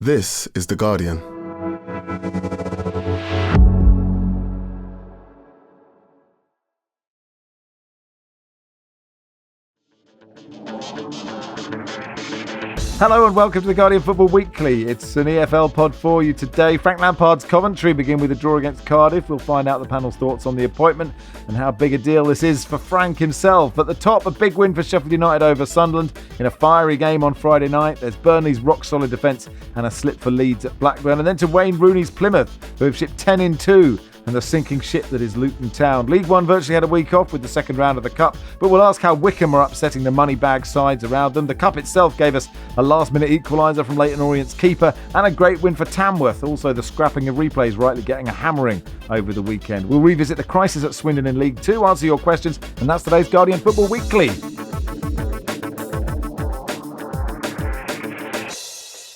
This is The Guardian. Hello and welcome to The Guardian Football Weekly. It's an EFL pod for you today. Frank Lampard's Coventry begin with a draw against Cardiff. We'll find out the panel's thoughts on the appointment and how big a deal this is for Frank himself. At the top, a big win for Sheffield United over Sunderland in a fiery game on Friday night. There's Burnley's rock-solid defence and a slip for Leeds at Blackburn. And then to Wayne Rooney's Plymouth, who have shipped 10 in 2. And the sinking ship that is Luton Town. League One virtually had a week off with the second round of the Cup, but we'll ask how Wycombe are upsetting the money bag sides around them. The Cup itself gave us a last-minute equaliser from Leyton Orient's keeper and a great win for Tamworth. Also, the scrapping of replays rightly getting a hammering over the weekend. We'll revisit the crisis at Swindon in League Two, answer your questions, and that's today's Guardian Football Weekly.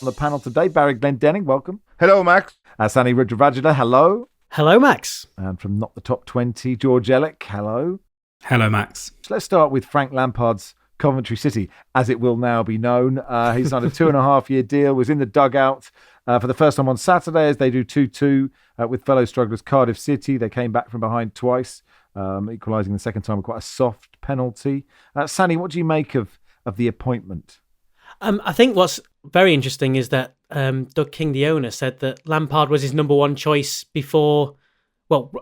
On the panel today, Barry Glendenning, welcome. Hello, Max. Sanny Rudravajhala, hello. Hello, Max. And from Not the Top 20, George Elek, hello. Hello, Max. So let's start with Frank Lampard's Coventry City, as it will now be known. He signed a 2.5-year deal, was in the dugout for the first time on Saturday as they do 2-2 with fellow strugglers Cardiff City. They came back from behind twice, equalising the second time with quite a soft penalty. Sanny, what do you make of the appointment? I think what's very interesting is that Doug King, the owner, said that Lampard was his number one choice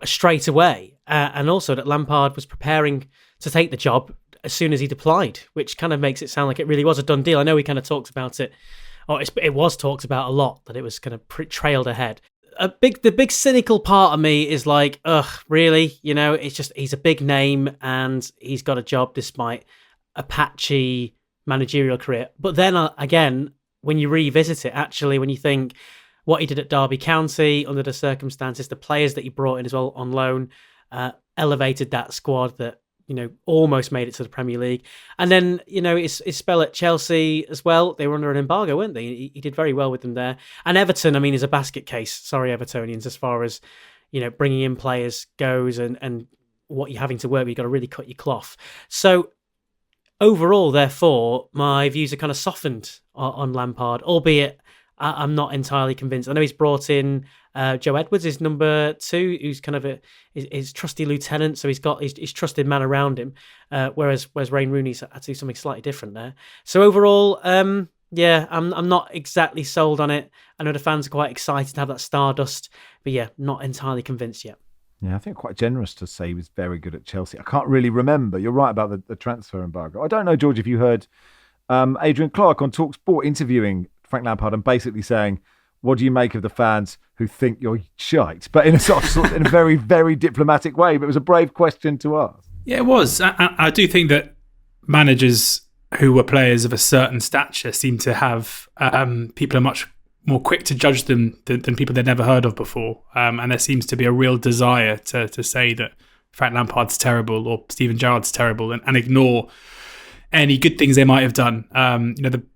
straight away. And also that Lampard was preparing to take the job as soon as he'd applied, which kind of makes it sound like it really was a done deal. I know he kind of talked about it, or it was talked about a lot, that it was kind of trailed ahead. The big cynical part of me is like, ugh, really? You know, it's just, he's a big name and he's got a job despite a patchy managerial career. But then again, when you revisit it, actually, when you think what he did at Derby County under the circumstances, the players that he brought in as well on loan, elevated that squad that, you know, almost made it to the Premier League. And then, you know, his spell at Chelsea as well, they were under an embargo, weren't they? He did very well with them there. And Everton, I mean, is a basket case. Sorry, Evertonians, as far as, you know, bringing in players goes and what you're having to work with, you've got to really cut your cloth. So overall, therefore, my views are kind of softened on Lampard, albeit I'm not entirely convinced. I know he's brought in Joe Edwards, his number 2, who's kind of his trusty lieutenant, so he's got his trusted man around him, whereas Wayne Rooney's had to do something slightly different there. So overall, I'm not exactly sold on it. I know the fans are quite excited to have that stardust, but yeah, not entirely convinced yet. Yeah, I think quite generous to say he was very good at Chelsea. I can't really remember. You're right about the transfer embargo. I don't know, George, if you heard Adrian Clark on TalkSport interviewing Frank Lampard and basically saying, what do you make of the fans who think you're shite? But in in a very, very diplomatic way. But it was a brave question to ask. Yeah, it was. I do think that managers who were players of a certain stature seem to have people are much more quick to judge them than people they'd never heard of before. And there seems to be a real desire to say that Frank Lampard's terrible or Steven Gerrard's terrible and ignore any good things they might have done.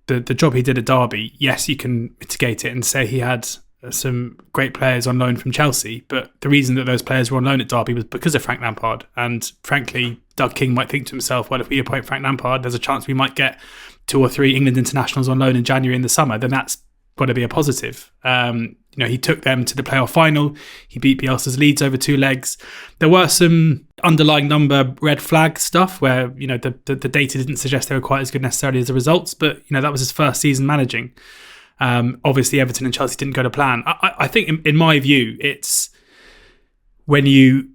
The job he did at Derby, yes, you can mitigate it and say he had some great players on loan from Chelsea, but the reason that those players were on loan at Derby was because of Frank Lampard. And frankly, Doug King might think to himself, well, if we appoint Frank Lampard, there's a chance we might get 2 or 3 England internationals on loan in January in the summer, then that's got to be a positive. He took them to the playoff final. He beat Bielsa's Leeds over 2 legs. There were some underlying number red flag stuff where, you know, the data didn't suggest they were quite as good necessarily as the results, but, you know, that was his first season managing. Obviously, Everton and Chelsea didn't go to plan. I think, in my view, it's when you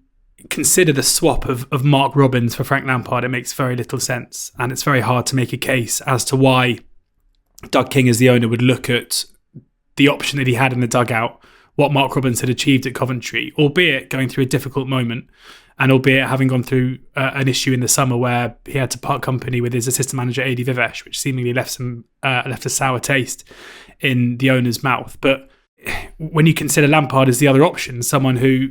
consider the swap of Mark Robins for Frank Lampard, it makes very little sense. And it's very hard to make a case as to why Doug King, as the owner, would look at the option that he had in the dugout, what Mark Robins had achieved at Coventry, albeit going through a difficult moment, and albeit having gone through an issue in the summer where he had to part company with his assistant manager, Adi Vivesh, which seemingly left a sour taste in the owner's mouth. But when you consider Lampard as the other option, someone who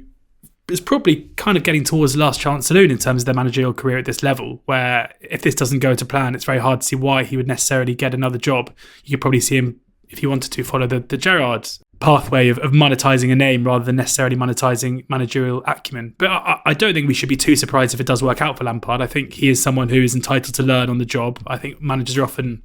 is probably kind of getting towards the last chance saloon in terms of their managerial career at this level, where if this doesn't go to plan, it's very hard to see why he would necessarily get another job. You could probably see him, if he wanted to, follow the Gerrard pathway of monetising a name rather than necessarily monetising managerial acumen. But I don't think we should be too surprised if it does work out for Lampard. I think he is someone who is entitled to learn on the job. I think managers are often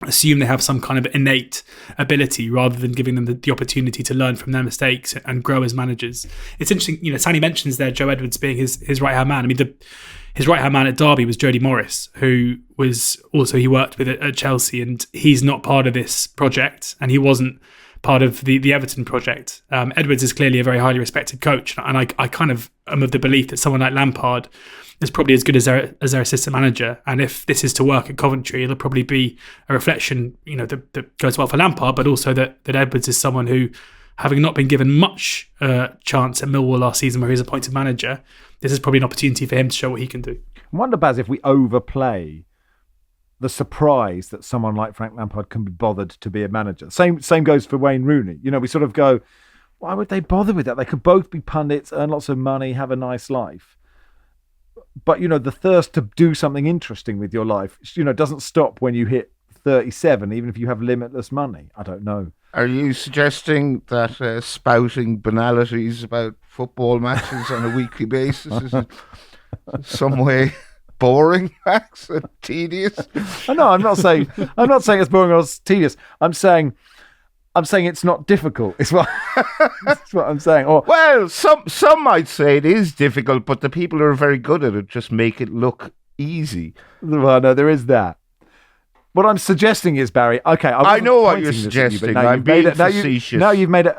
assume they have some kind of innate ability rather than giving them the opportunity to learn from their mistakes and grow as managers. It's interesting, Sanny mentions there Joe Edwards being his right-hand man. I mean, his right-hand man at Derby was Jody Morris, who was also, he worked with at Chelsea, and he's not part of this project, and he wasn't part of the Everton project. Edwards is clearly a very highly respected coach, and I kind of am of the belief that someone like Lampard is probably as good as their assistant manager. And if this is to work at Coventry, it'll probably be a reflection, that goes well for Lampard, but also that Edwards is someone who, having not been given much chance at Millwall last season where he was appointed manager, this is probably an opportunity for him to show what he can do. I wonder, Baz, if we overplay the surprise that someone like Frank Lampard can be bothered to be a manager. Same goes for Wayne Rooney. We sort of go, why would they bother with that? They could both be pundits, earn lots of money, have a nice life. But, the thirst to do something interesting with your life, doesn't stop when you hit 37, even if you have limitless money. I don't know. Are you suggesting that spouting banalities about football matches on a weekly basis is in some way boring, Max, and tedious? No, I'm not saying it's boring or it's tedious. I'm saying it's not difficult. It's what I'm saying. Well, some might say it is difficult, but the people who are very good at it just make it look easy. Well, no, there is that. What I'm suggesting is, Barry. Okay, I know what you're suggesting. I'm being facetious. Now you've made it.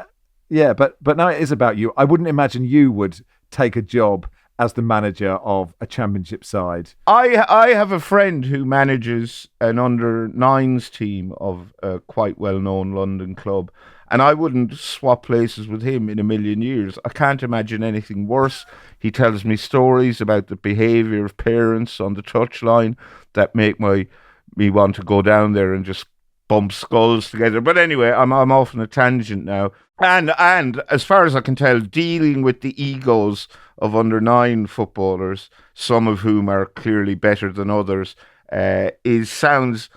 Yeah, but now it is about you. I wouldn't imagine you would take a job as the manager of a championship side. I have a friend who manages an under-9s team of a quite well-known London club, and I wouldn't swap places with him in a million years. I can't imagine anything worse. He tells me stories about the behaviour of parents on the touchline that make me want to go down there and just bump skulls together. But anyway, I'm off on a tangent now. And as far as I can tell, dealing with the egos of under-9 footballers, some of whom are clearly better than others, sounds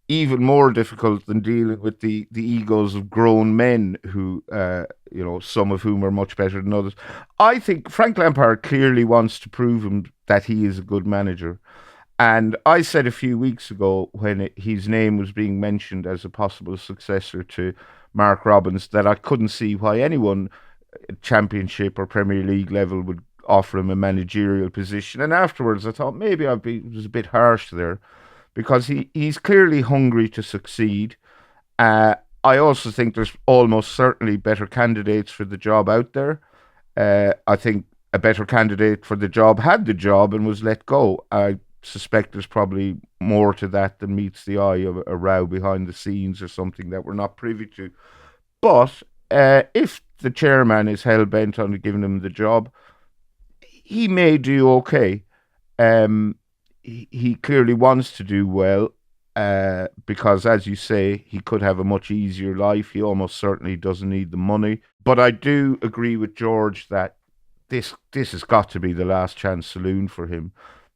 even more difficult than dealing with the egos of grown men who, some of whom are much better than others. I think Frank Lampard clearly wants to prove him that he is a good manager. And I said a few weeks ago when his name was being mentioned as a possible successor to Mark Robbins that I couldn't see why anyone at Championship or Premier League level would offer him a managerial position. And afterwards I thought maybe was a bit harsh there, because he's clearly hungry to succeed. I also think there's almost certainly better candidates for the job out there. I think a better candidate for the job had the job and was let go. I suspect there's probably more to that than meets the eye, of a row behind the scenes or something that we're not privy to. But if the chairman is hell-bent on giving him the job, he may do okay. He clearly wants to do well, because, as you say, he could have a much easier life. He almost certainly doesn't need the money. But I do agree with George that this has got to be the last chance saloon for him,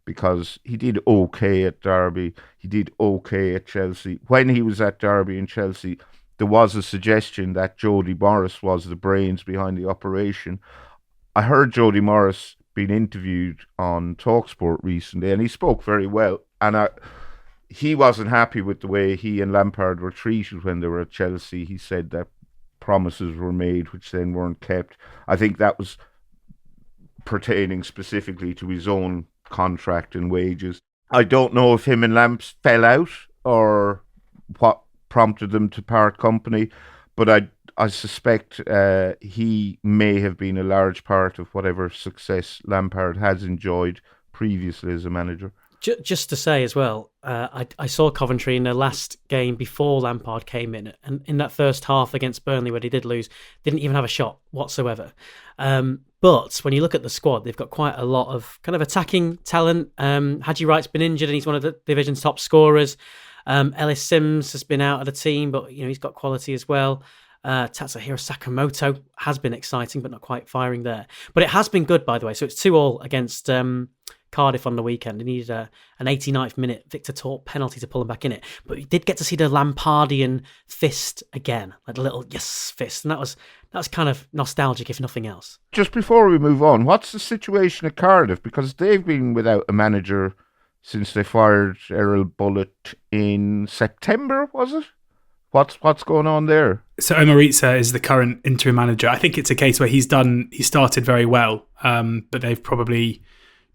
because he did okay at Derby, he did okay at Chelsea. When he was at Derby and Chelsea, there was a suggestion that Jody Morris was the brains behind the operation. I heard Jody Morris being interviewed on TalkSport recently, and he spoke very well. And he wasn't happy with the way he and Lampard were treated when they were at Chelsea. He said that promises were made which then weren't kept. I think that was pertaining specifically to his own contract and wages. I don't know if him and Lamps fell out or what prompted them to part company, but I suspect he may have been a large part of whatever success Lampard has enjoyed previously as a manager. Just to say as well, I saw Coventry in the last game before Lampard came in, and in that first half against Burnley where they did lose, didn't even have a shot whatsoever. But when you look at the squad, they've got quite a lot of kind of attacking talent. Haji Wright's been injured and he's one of the division's top scorers. Ellis Sims has been out of the team, but he's got quality as well. Tatsuhiro Sakamoto has been exciting, but not quite firing there. But it has been good, by the way. So it's 2-2 against Cardiff on the weekend. He needed an 89th minute Victor Torp penalty to pull him back in it. But we did get to see the Lampardian fist again, like the little yes fist. And that was kind of nostalgic, if nothing else. Just before we move on, what's the situation at Cardiff? Because they've been without a manager since they fired Errol Bullitt in September, was it? What's going on there? So Omaritsa is the current interim manager. I think it's a case where he started very well, but they've probably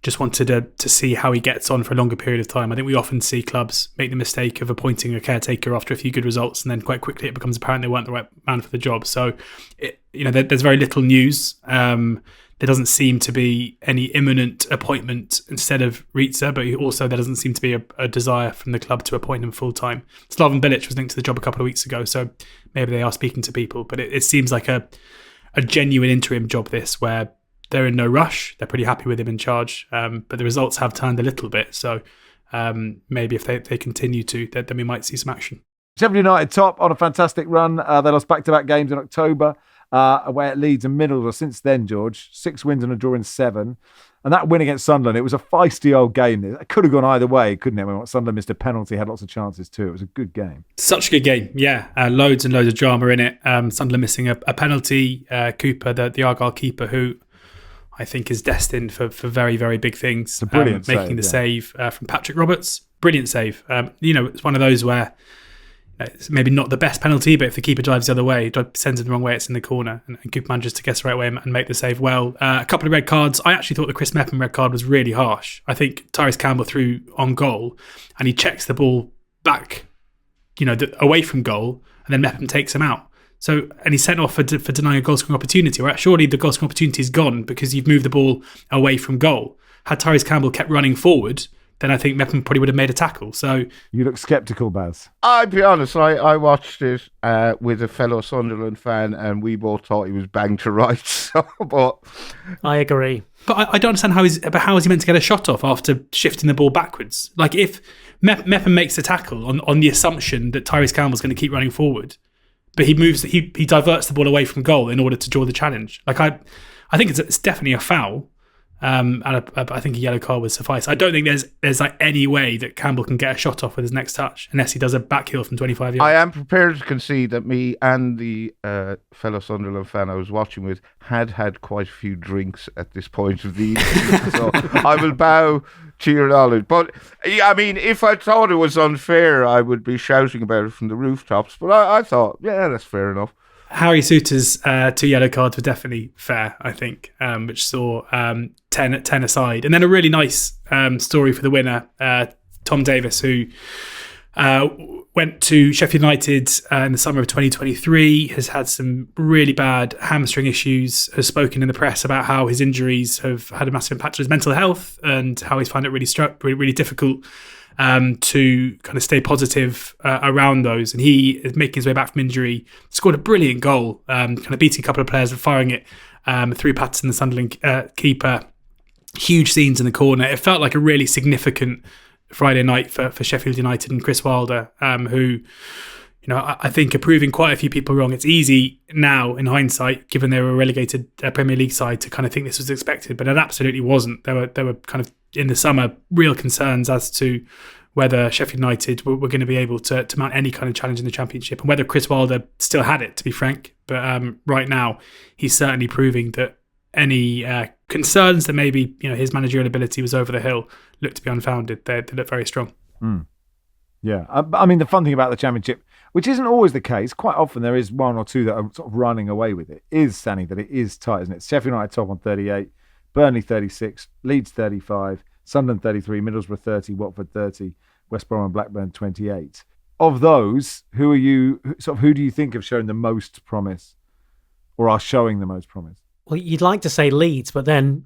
just wanted to see how he gets on for a longer period of time. I think we often see clubs make the mistake of appointing a caretaker after a few good results, and then quite quickly it becomes apparent they weren't the right man for the job. So, there's very little news. There doesn't seem to be any imminent appointment instead of Ritsa, but also there doesn't seem to be a desire from the club to appoint him full-time. Slaven Bilic was linked to the job a couple of weeks ago, so maybe they are speaking to people. But it seems like a genuine interim job, this, where they're in no rush. They're pretty happy with him in charge, but the results have turned a little bit. So maybe if they continue to, then we might see some action. Sheffield United top on a fantastic run. They lost back-to-back games in October. Away at Leeds and Middlesbrough. Since then, George, 6 wins and a draw in 7. And that win against Sunderland, it was a feisty old game. It could have gone either way, couldn't it? When Sunderland missed a penalty, had lots of chances too. It was a good game. Such a good game, yeah. Loads and loads of drama in it. Sunderland missing a penalty. Cooper, the Argyle keeper, who I think is destined for very, very big things. It's a brilliant making the save from Patrick Roberts. Brilliant save. It's one of those where it's maybe not the best penalty, but if the keeper drives the other way, sends it the wrong way, it's in the corner, and Cooper manages to guess the right way and make the save well. A couple of red cards. I actually thought the Chris Mepham red card was really harsh. I think Tyrese Campbell threw on goal, and he checks the ball back, away from goal, and then Mepham takes him out. So, and he's sent off for denying a goal scoring opportunity. Well, surely the goal scoring opportunity is gone because you've moved the ball away from goal. Had Tyrese Campbell kept running forward, then I think Mepham probably would have made a tackle. So you look sceptical, Baz. I'll be honest, I watched it with a fellow Sunderland fan, and we both thought he was banged to rights. But I agree. But I don't understand how is he meant to get a shot off after shifting the ball backwards? Like if Mepham makes a tackle on the assumption that Tyrese Campbell's going to keep running forward, but he diverts the ball away from goal in order to draw the challenge. Like I think it's definitely a foul. And I think a yellow card would suffice. I don't think there's like any way that Campbell can get a shot off with his next touch unless he does a back heel from 25 yards. I am prepared to concede that me and the fellow Sunderland fan I was watching with had quite a few drinks at this point of the evening. So I will bow to your knowledge. But I mean, if I thought it was unfair, I would be shouting about it from the rooftops. But I thought, yeah, that's fair enough. Harry Souttar's 2 yellow cards were definitely fair, I think, which saw 10 aside. And then a really nice story for the winner, Tom Davis, who went to Sheffield United in the summer of 2023, has had some really bad hamstring issues, has spoken in the press about how his injuries have had a massive impact on his mental health and how he's found it really difficult to kind of stay positive around those. And he is making his way back from injury, scored a brilliant goal, kind of beating a couple of players and firing it through Patterson, the Sunderland keeper. Huge scenes in the corner. It felt like a really significant Friday night for Sheffield United and Chris Wilder, who, I think are proving quite a few people wrong. It's easy now in hindsight, given they were a relegated Premier League side, to kind of think this was expected, but it absolutely wasn't. There were kind of in the summer real concerns as to whether Sheffield United were going to be able to mount any kind of challenge in the Championship, and whether Chris Wilder still had it, to be frank. But right now, he's certainly proving that any concerns that maybe his managerial ability was over the hill look to be unfounded. They look very strong. Yeah, I mean, the fun thing about the Championship, which isn't always the case, quite often there is one or two that are sort of running away with it, is, Sanny, that it is tight, isn't it? Sheffield United top on 38, Burnley 36, Leeds 35, Sunderland 33, Middlesbrough 30, Watford 30, West Brom and Blackburn 28. Of those, who do you think have shown the most promise or are showing the most promise? Well, you'd like to say Leeds, but then,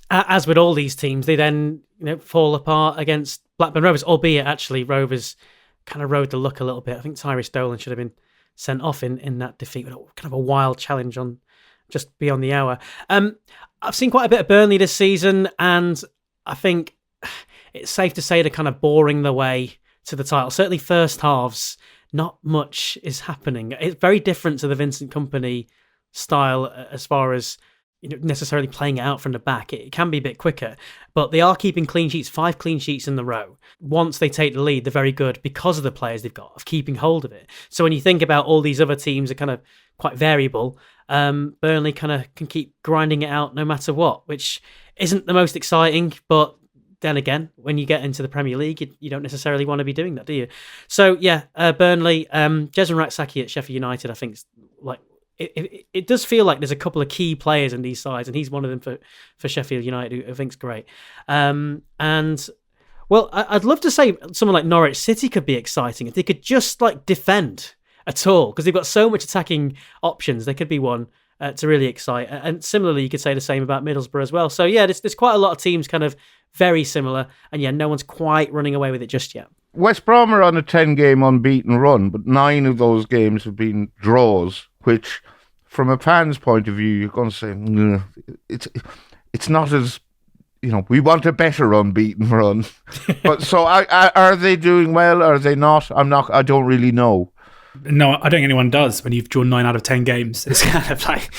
as with all these teams, they then fall apart against Blackburn Rovers, albeit actually Rovers kind of rode the luck a little bit. I think Tyrese Dolan should have been sent off in that defeat. Kind of a wild challenge on just beyond the hour. I've seen quite a bit of Burnley this season, and I think it's safe to say they're kind of boring their way to the title. Certainly first halves, not much is happening. It's very different to the Vincent Kompany style as far as necessarily playing it out from the back. It can be a bit quicker, but they are keeping clean sheets, 5 clean sheets in the row. Once they take the lead, they're very good because of the players they've got, of keeping hold of it. So when you think about all these other teams are kind of quite variable, Burnley kind of can keep grinding it out no matter what, which isn't the most exciting, but then again, when you get into the Premier League, you don't necessarily want to be doing that, do you? So yeah, Burnley, Jezren Raksaki at Sheffield United, I think, is like it does feel like there's a couple of key players in these sides, and he's one of them for Sheffield United, who I think's great. And well, I'd love to say someone like Norwich City could be exciting if they could just like defend at all, because they've got so much attacking options. They could be one to really excite. And similarly, you could say the same about Middlesbrough as well. So yeah, there's quite a lot of teams kind of very similar, and yeah, no one's quite running away with it just yet. West Brom are on a 10-game unbeaten run, but 9 of those games have been draws, which, from a fan's point of view, you're going to say, it's not as, we want a better unbeaten run. But so are they doing well? Are they not? I don't really know. No, I don't think anyone does when you've drawn 9 out of 10 games. It's kind of like,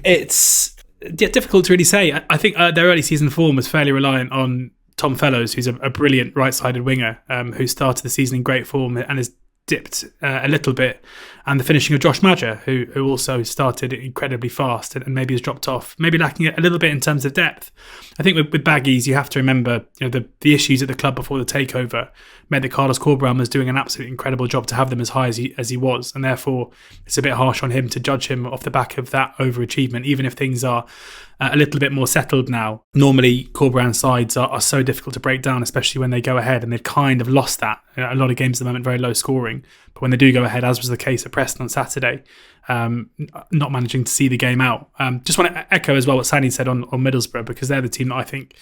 it's difficult to really say. I think their early season form was fairly reliant on Tom Fellows, who's a brilliant right-sided winger, who started the season in great form and has dipped a little bit, and the finishing of Josh Maja, who also started incredibly fast and maybe has dropped off, maybe lacking a little bit in terms of depth. I think with Baggies, you have to remember the issues at the club before the takeover meant that Carlos Corberán was doing an absolutely incredible job to have them as high as he was, and therefore it's a bit harsh on him to judge him off the back of that overachievement, even if things are a little bit more settled now. Normally, Corberán sides are so difficult to break down, especially when they go ahead, and they've kind of lost that. A lot of games at the moment, very low scoring, but when they do go ahead, as was the case at Preston on Saturday, not managing to see the game out. Just want to echo as well what Sanny said on Middlesbrough, because they're the team that I think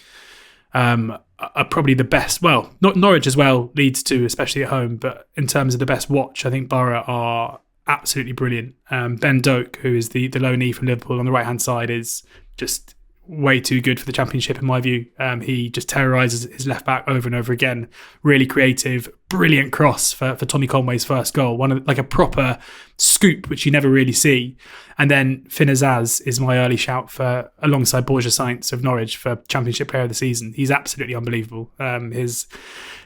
are probably the best. Well, Norwich as well, Leeds too, especially at home, but in terms of the best watch, I think Borough are absolutely brilliant. Ben Doak, who is the loanee from Liverpool on the right-hand side, is just way too good for the Championship in my view. He just terrorises his left back over and over again. Really creative, brilliant cross for Tommy Conway's first goal. Like a proper scoop, which you never really see. And then Finn Azaz is my early shout for, alongside Borja Sainz of Norwich, for Championship Player of the Season. He's absolutely unbelievable. His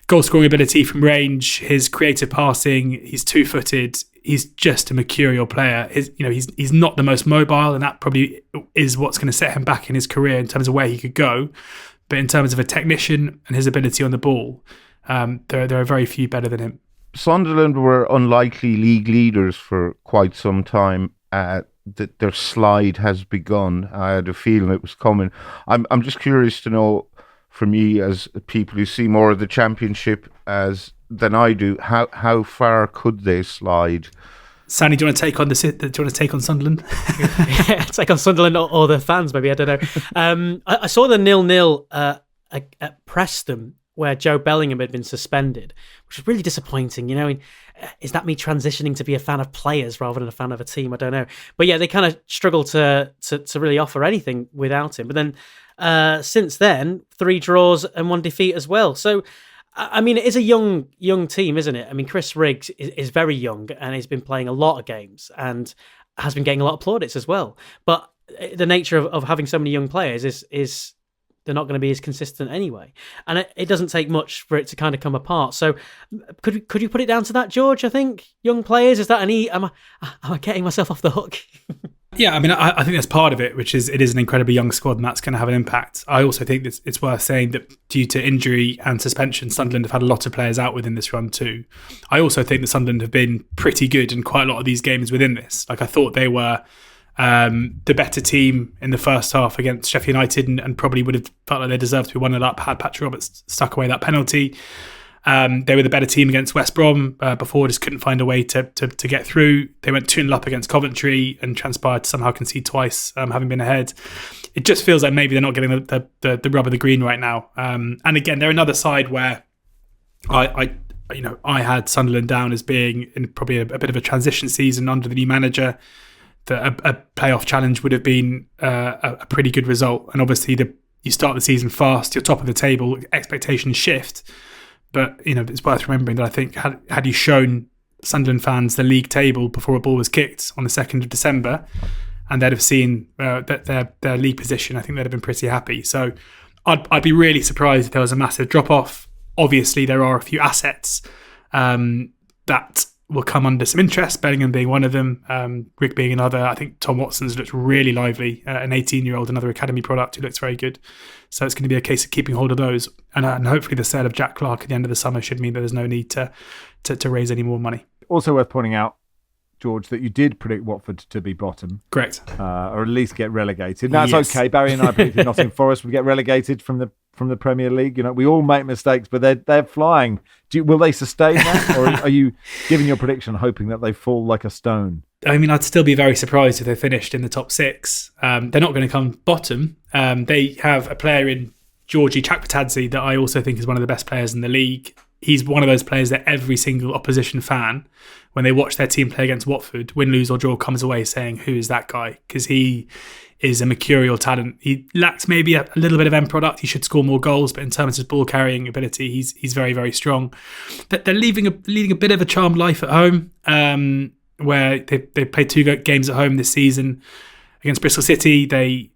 goal scoring ability from range, his creative passing, he's 2-footed. He's just a mercurial player. He's not the most mobile, and that probably is what's going to set him back in his career in terms of where he could go. But in terms of a technician and his ability on the ball, there are very few better than him. Sunderland were unlikely league leaders for quite some time. Their slide has begun. I had a feeling it was coming. I'm just curious to know, from you as people who see more of the Championship than I do, how far could they slide? Sanny, do you want to take on Sunderland? Take on Sunderland or the fans, maybe, I don't know. I saw the 0-0 at Preston, where Joe Bellingham had been suspended, which was really disappointing. Is that me transitioning to be a fan of players rather than a fan of a team? I don't know. But yeah, they kind of struggled to really offer anything without him. But then since then, 3 draws and 1 defeat as well. So I mean, it is a young team, isn't it? I mean, Chris Riggs is very young, and he's been playing a lot of games and has been getting a lot of plaudits as well. But the nature of having so many young players is they're not going to be as consistent anyway. And it doesn't take much for it to kind of come apart. So could you put it down to that, George? I think young players, is that am I getting myself off the hook? Yeah, I mean, I think that's part of it, which is it is an incredibly young squad, and that's going to have an impact. I also think that it's worth saying that due to injury and suspension, Sunderland have had a lot of players out within this run too. I also think that Sunderland have been pretty good in quite a lot of these games within this. Like, I thought they were the better team in the first half against Sheffield United, and probably would have felt like they deserved to be 1-0 up had Patrick Roberts stuck away that penalty. They were the better team against West Brom before, just couldn't find a way to get through. They went 2-0 up against Coventry and transpired to somehow concede twice, having been ahead. It just feels like maybe they're not getting the rub of the green right now. And again, they're another side where I had Sunderland down as being in probably a bit of a transition season under the new manager. That a playoff challenge would have been a pretty good result. And obviously, you start the season fast, you're top of the table, expectations shift. But it's worth remembering that I think had you shown Sunderland fans the league table before a ball was kicked on the 2nd of December, and they'd have seen that their league position, I think they'd have been pretty happy. So I'd be really surprised if there was a massive drop off. Obviously, there are a few assets that will come under some interest, Bellingham being one of them, Rick being another. I think Tom Watson's looked really lively, an 18-year-old, another academy product who looks very good. So it's going to be a case of keeping hold of those. And hopefully the sale of Jack Clark at the end of the summer should mean that there's no need to raise any more money. Also worth pointing out, George, that you did predict Watford to be bottom. Correct. Or at least get relegated. Now, it's Yes. okay. Barry and I predicted Nottingham Forest would get relegated from the Premier League. You know, we all make mistakes, but they're flying. Will they sustain that? Or are you giving your prediction hoping that they fall like a stone? I mean, I'd still be very surprised if they finished in the top 6. They're not going to come bottom. They have a player in Georgie Chakpatadze that I also think is one of the best players in the league. He's one of those players that every single opposition fan, when they watch their team play against Watford, win, lose or draw, comes away saying, who is that guy? Because he is a mercurial talent. He lacks maybe a little bit of end product. He should score more goals, but in terms of his ball carrying ability, he's very, very strong. They're leading a bit of a charmed life at home, where they played 2 games at home this season. Against Bristol City, they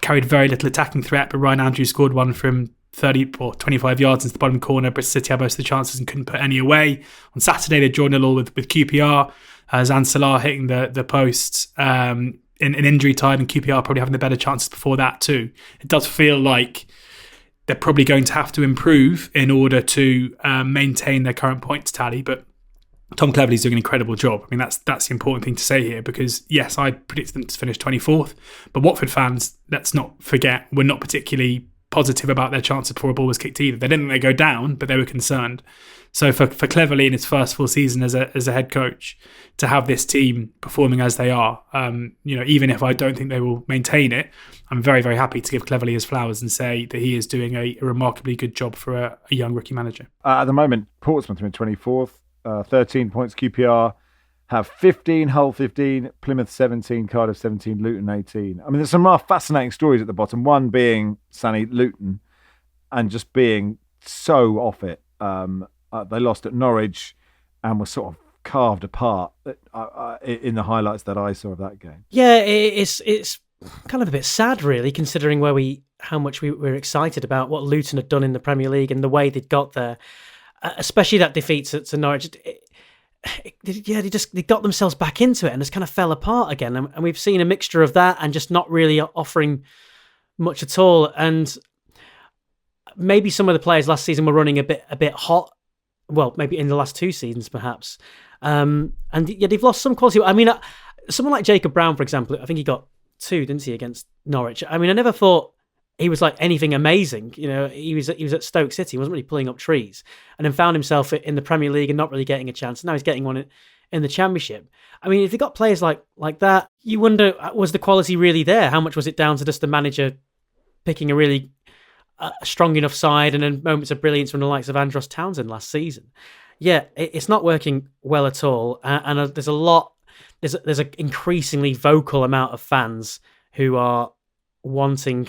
carried very little attacking threat, but Ryan Andrews scored one from 30 or 25 yards into the bottom corner. Bristol City had most of the chances and couldn't put any away. On Saturday, they drawn 0-0 with QPR. Zan Salah hitting the post in injury time, and QPR probably having the better chances before that too. It does feel like they're probably going to have to improve in order to maintain their current points tally, but Tom Cleverley's doing an incredible job. I mean, that's the important thing to say here, because yes, I predicted them to finish 24th, but Watford fans, let's not forget, were not particularly positive about their chances before a ball was kicked either. They didn't think they'd go down, but they were concerned. So for Cleverley in his first full season as a head coach, to have this team performing as they are, even if I don't think they will maintain it, I'm very, very happy to give Cleverley his flowers and say that he is doing a remarkably good job for a young rookie manager. At the moment, Portsmouth are in 24th, 13 points. QPR have 15, Hull 15, Plymouth 17, Cardiff 17, Luton 18. I mean, there's some fascinating stories at the bottom. One being Sanny, Luton, and just being so off it. They lost at Norwich and were sort of carved apart in the highlights that I saw of that game. Yeah, it's kind of a bit sad, really, considering how much we were excited about what Luton had done in the Premier League and the way they'd got there, especially that defeat to Norwich. They got themselves back into it and just kind of fell apart again. And we've seen a mixture of that and just not really offering much at all. And maybe some of the players last season were running a bit hot. Well, maybe in the last 2 seasons, perhaps. And they've lost some quality. I mean, someone like Jacob Brown, for example, I think he got 2, didn't he, against Norwich? I mean, I never thought he was like anything amazing. You know, he was at Stoke City. He wasn't really pulling up trees, and then found himself in the Premier League and not really getting a chance. Now he's getting one in the Championship. I mean, if you got players like that, you wonder, was the quality really there? How much was it down to just the manager picking a really strong enough side and then moments of brilliance from the likes of Andros Townsend last season? Yeah, it's not working well at all. And there's an increasingly vocal amount of fans who are wanting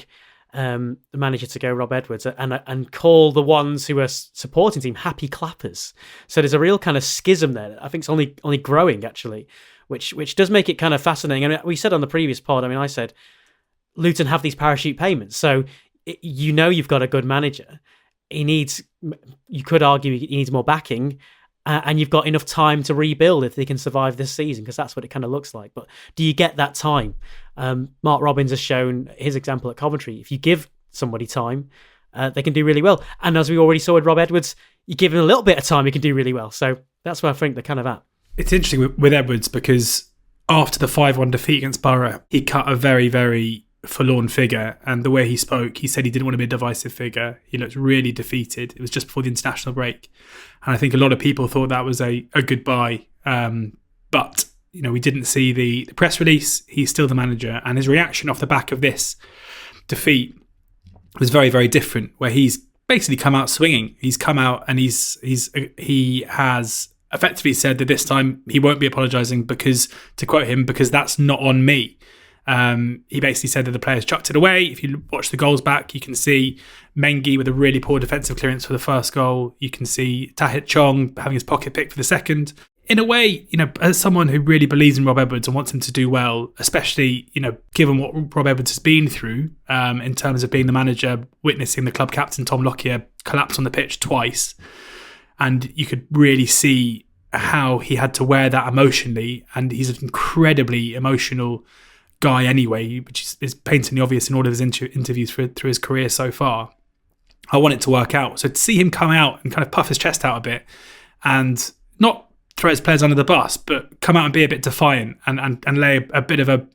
the manager to go Rob Edwards and call the ones who are supporting team happy clappers. So there's a real kind of schism there. I think it's only growing, actually, which does make it kind of fascinating. I mean, we said on the previous pod, I said Luton have these parachute payments. So you've got a good manager. You could argue he needs more backing, and you've got enough time to rebuild if they can survive this season, because that's what it kind of looks like. But do you get that time? Mark Robbins has shown his example at Coventry. If you give somebody time, they can do really well. And as we already saw with Rob Edwards, you give him a little bit of time, he can do really well. So that's where I think they're kind of at. It's interesting with Edwards, because after the 5-1 defeat against Borough, he cut a very, very forlorn figure, and the way he spoke, he said he didn't want to be a divisive figure. He looked really defeated. It was just before the international break, and I think a lot of people thought that was a goodbye. But we didn't see the press release. He's still the manager, and his reaction off the back of this defeat was very, very different, where he's basically come out swinging. He's come out and he has effectively said that this time he won't be apologising because, to quote him, because that's not on me. He basically said that the players chucked it away. If you watch the goals back, you can see Mengi with a really poor defensive clearance for the first goal. You can see Tahit Chong having his pocket picked for the second. In a way, as someone who really believes in Rob Edwards and wants him to do well, especially, given what Rob Edwards has been through in terms of being the manager, witnessing the club captain, Tom Lockyer, collapse on the pitch twice. And you could really see how he had to wear that emotionally, and he's an incredibly emotional guy anyway, which is painfully obvious in all of his interviews through his career so far. I want it to work out. So to see him come out and kind of puff his chest out a bit and not throw his players under the bus, but come out and be a bit defiant and lay a bit of a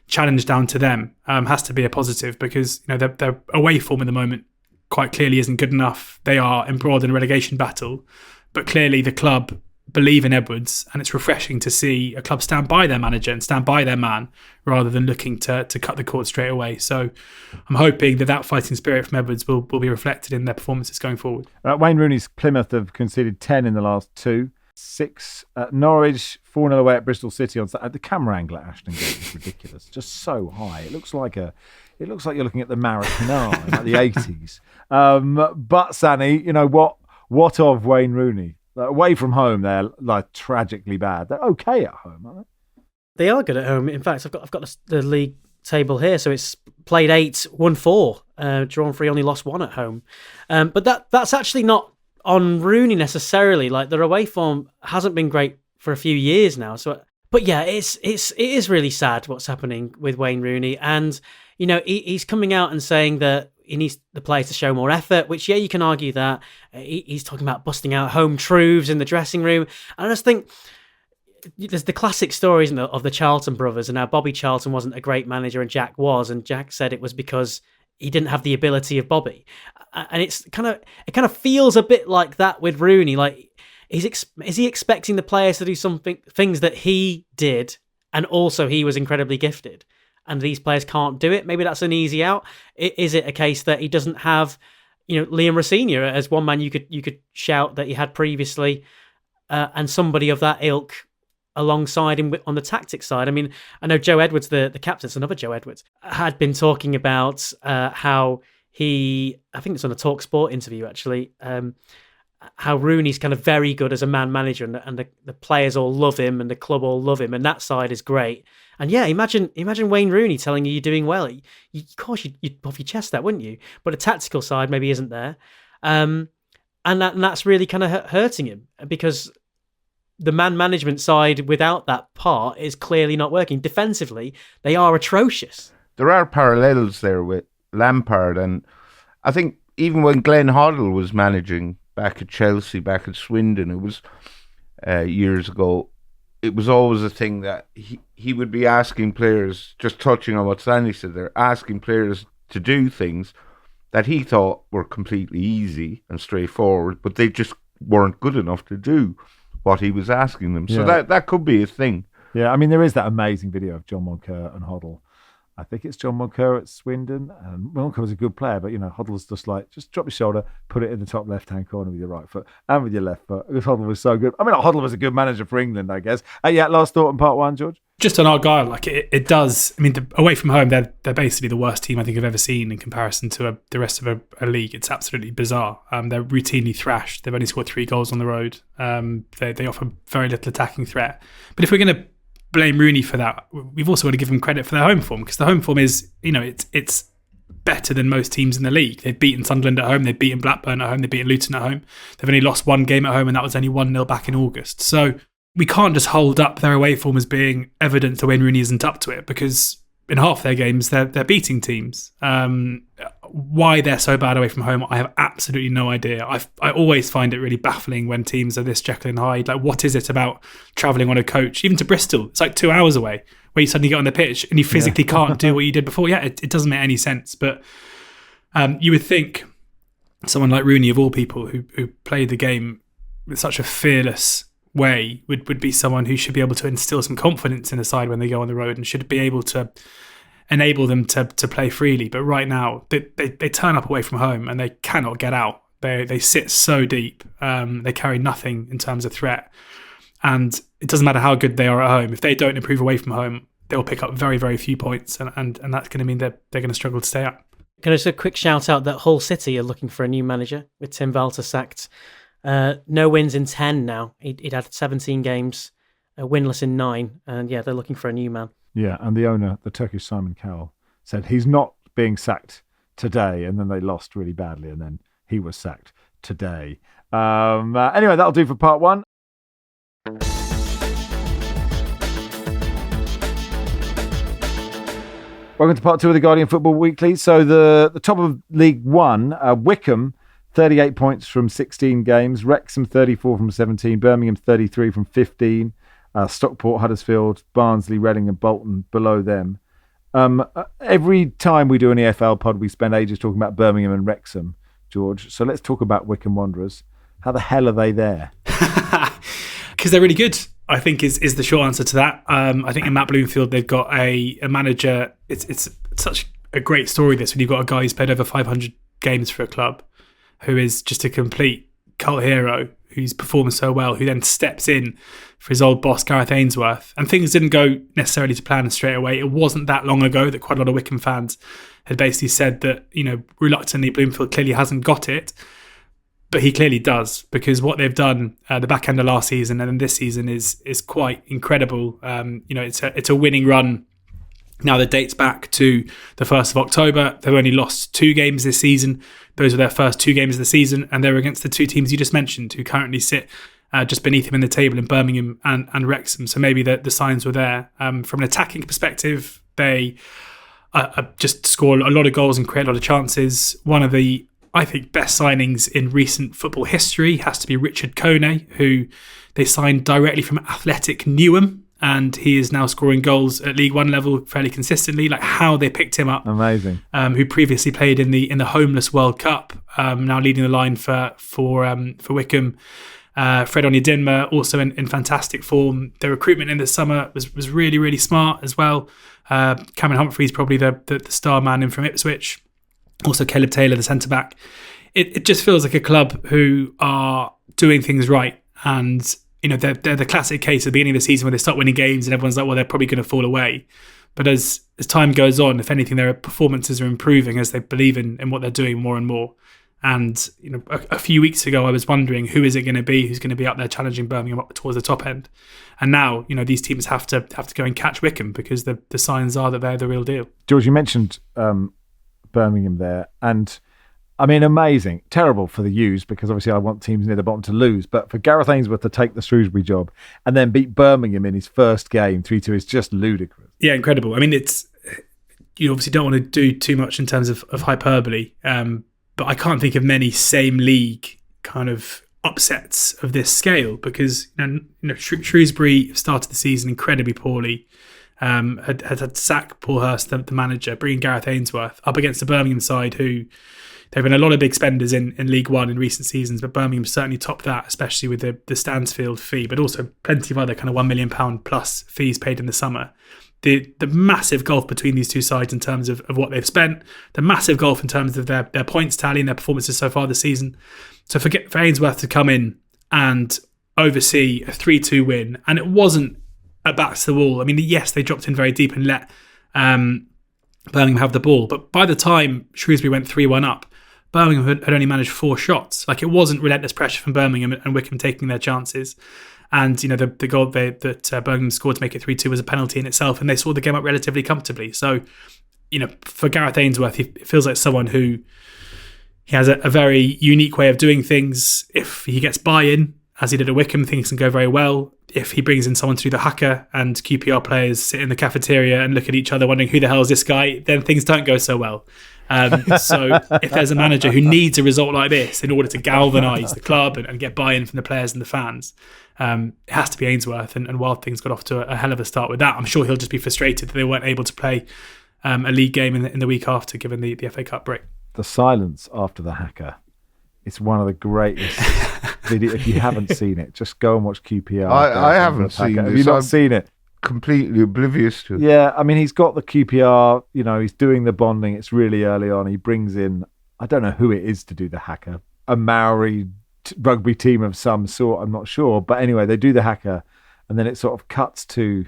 challenge down to them has to be a positive, because their away form at the moment quite clearly isn't good enough. They are embroiled in a relegation battle, but clearly the club believe in Edwards, and it's refreshing to see a club stand by their manager and stand by their man rather than looking to cut the cord straight away. So I'm hoping that fighting spirit from Edwards will be reflected in their performances going forward. Wayne Rooney's Plymouth have conceded 10 in the last 2. 6 at Norwich, 4-0 away at Bristol City on Saturday. The camera angle at Ashton Gate is ridiculous, just so high. It looks like you're looking at the Maracanã in like the 80s. But Sanny, what of Wayne Rooney? Away from home, they're like tragically bad. They're okay at home, aren't they? They are good at home. In fact, I've got the league table here. So it's played 8, won 4, drawn 3, only lost 1 at home. But that's actually not on Rooney necessarily. Like, their away form hasn't been great for a few years now. So, but yeah, it is really sad what's happening with Wayne Rooney, and he's coming out and saying that he needs the players to show more effort, which, yeah, you can argue that. He's talking about busting out home truths in the dressing room. And I just think there's the classic story, isn't there, of the Charlton brothers, and how Bobby Charlton wasn't a great manager and Jack was, and Jack said it was because he didn't have the ability of Bobby. And it kind of feels a bit like that with Rooney. Like, is he expecting the players to do things that he did, and also he was incredibly gifted, and these players can't do it? Maybe that's an easy out. Is it a case that he doesn't have, Liam Rosenior as one man you could shout that he had previously, and somebody of that ilk alongside him on the tactics side? I mean, I know Joe Edwards, the captain, another Joe Edwards, had been talking about how I think it's on a TalkSport interview actually, how Rooney's kind of very good as a man manager, and the players all love him and the club all love him, and that side is great. And yeah, imagine Wayne Rooney telling you you're doing well. Of course you'd puff your chest that, wouldn't you? But the tactical side maybe isn't there, and that's really kind of hurting him, because the man management side without that part is clearly not working. Defensively, they are atrocious. There are parallels there with Lampard, and I think even when Glenn Hoddle was managing back at Chelsea, back at Swindon, it was years ago, it was always a thing that he would be asking players, just touching on what Sandy said there, asking players to do things that he thought were completely easy and straightforward, but they just weren't good enough to do what he was asking them. So that could be a thing. Yeah, I mean, there is that amazing video of John Moncur and Hoddle. I think it's John Moncur at Swindon, and Moncur was a good player, but Hoddle's just like, just drop your shoulder, put it in the top left-hand corner with your right foot and with your left foot. Because Hoddle was so good. I mean, Hoddle was a good manager for England, I guess. Last thought on part 1, George? Just on Argyle, like it does. I mean, away from home, they're basically the worst team I think I've ever seen in comparison to the rest of a league. It's absolutely bizarre. They're routinely thrashed. They've only scored 3 goals on the road. They offer very little attacking threat. But if we're going to blame Rooney for that, we've also got to give him credit for their home form, because the home form is, it's better than most teams in the league. They've beaten Sunderland at home, they've beaten Blackburn at home, they've beaten Luton at home. They've only lost 1 game at home, and that was only 1-0 back in August. So we can't just hold up their away form as being evidence that Wayne Rooney isn't up to it, because in half their games they're beating teams. Why they're so bad away from home, I have absolutely no idea. I always find it really baffling when teams are this Jekyll and Hyde. Like, what is it about travelling on a coach, even to Bristol? It's like 2 hours away, where you suddenly get on the pitch and you physically can't do what you did before. Yeah, it doesn't make any sense. But you would think someone like Rooney, of all people, who played the game with such a fearless way, would be someone who should be able to instill some confidence in the side when they go on the road, and should be able to enable them to play freely. But right now, they turn up away from home and they cannot get out. They sit so deep. They carry nothing in terms of threat. And it doesn't matter how good they are at home. If they don't improve away from home, they'll pick up very, very few points. And that's going to mean that they're going to struggle to stay up. Can I just a quick shout out that Hull City are looking for a new manager, with Tim Walter sacked. No wins in 10 now. He'd had 17 games, winless in 9. And yeah, they're looking for a new man. Yeah, and the owner, the Turkish Simon Cowell, said he's not being sacked today, and then they lost really badly, and then he was sacked today. Anyway, that'll do for part 1. Welcome to part 2 of the Guardian Football Weekly. So the top of League One, Wycombe, 38 points from 16 games. Wrexham, 34 from 17. Birmingham, 33 from 15. Stockport, Huddersfield, Barnsley, Reading and Bolton below them. Every time we do an EFL pod, we spend ages talking about Birmingham and Wrexham, George. So let's talk about Wycombe Wanderers. How the hell are they there? Because they're really good, I think is the short answer to that. I think in Matt Bloomfield, they've got a manager. It's such a great story, this, when you've got a guy who's played over 500 games for a club, who is just a complete cult hero, who's performed so well, who then steps in for his old boss, Gareth Ainsworth. And things didn't go necessarily to plan straight away. It wasn't that long ago that quite a lot of Wycombe fans had basically said that, reluctantly, Bloomfield clearly hasn't got it. But he clearly does, because what they've done the back end of last season and then this season is quite incredible. It's a winning run now that dates back to the 1st of October. They've only lost 2 games this season. Those were their first 2 games of the season, and they were against the 2 teams you just mentioned, who currently sit just beneath him in the table in Birmingham and Wrexham. So maybe the signs were there. From an attacking perspective, they just score a lot of goals and create a lot of chances. One of the, I think, best signings in recent football history has to be Richard Kone, who they signed directly from Athletic Newham, and he is now scoring goals at League One level fairly consistently. Like how they picked him up, amazing. Who previously played in the Homeless World Cup, now leading the line for Wycombe. Fred Onyedinma also in fantastic form. Their recruitment in the summer was really, really smart as well. Cameron Humphreys probably the star man in from Ipswich. Also Caleb Taylor, the centre-back. It just feels like a club who are doing things right. And, they're the classic case at the beginning of the season where they start winning games and everyone's like, well, they're probably going to fall away. But as time goes on, if anything, their performances are improving as they believe in what they're doing more and more. And, a few weeks ago, I was wondering who is it going to be who's going to be up there challenging Birmingham up towards the top end. And now, these teams have to go and catch Wycombe, because the signs are that they're the real deal. George, you mentioned Birmingham there, and I mean, amazing. Terrible for the U's, because obviously I want teams near the bottom to lose, but for Gareth Ainsworth to take the Shrewsbury job and then beat Birmingham in his first game 3-2 is just ludicrous. Yeah, incredible. I mean, you obviously don't want to do too much in terms of hyperbole, but I can't think of many same league kind of upsets of this scale, because Shrewsbury started the season incredibly poorly. Had sacked Paul Hurst, the manager, bringing Gareth Ainsworth up against the Birmingham side, who there have been a lot of big spenders in League One in recent seasons, but Birmingham certainly topped that, especially with the Stansfield fee, but also plenty of other kind of £1 million plus fees paid in the summer. The massive gulf between these two sides in terms of what they've spent, the massive gulf in terms of their points tally and their performances so far this season. So for Ainsworth to come in and oversee a 3-2 win, and it wasn't at backs to the wall. I mean, yes, they dropped in very deep and let Birmingham have the ball, but by the time Shrewsbury went 3-1 up, Birmingham had only managed 4 shots. Like, it wasn't relentless pressure from Birmingham and Wycombe taking their chances. And, the goal that Birmingham scored to make it 3-2 was a penalty in itself, and they saw the game up relatively comfortably. So, for Gareth Ainsworth, he feels like someone who he has a very unique way of doing things. If he gets buy-in, as he did at Wycombe, things can go very well. If he brings in someone to do the haka and QPR players sit in the cafeteria and look at each other wondering who the hell is this guy, then things don't go so well. So if there's a manager who needs a result like this in order to galvanise the club and get buy-in from the players and the fans, it has to be Ainsworth. And while things got off to a hell of a start with that, I'm sure he'll just be frustrated that they weren't able to play a league game in the week after, given the FA Cup break. The silence after the haka. It's one of the greatest videos. If you haven't seen it, just go and watch QPR. I haven't seen it. Have you not seen it? Completely oblivious to it. Yeah, I mean, he's got the QPR, he's doing the bonding. It's really early on. He brings in, I don't know who it is to do the haka, a Maori rugby team of some sort, I'm not sure. But anyway, they do the haka, and then it sort of cuts to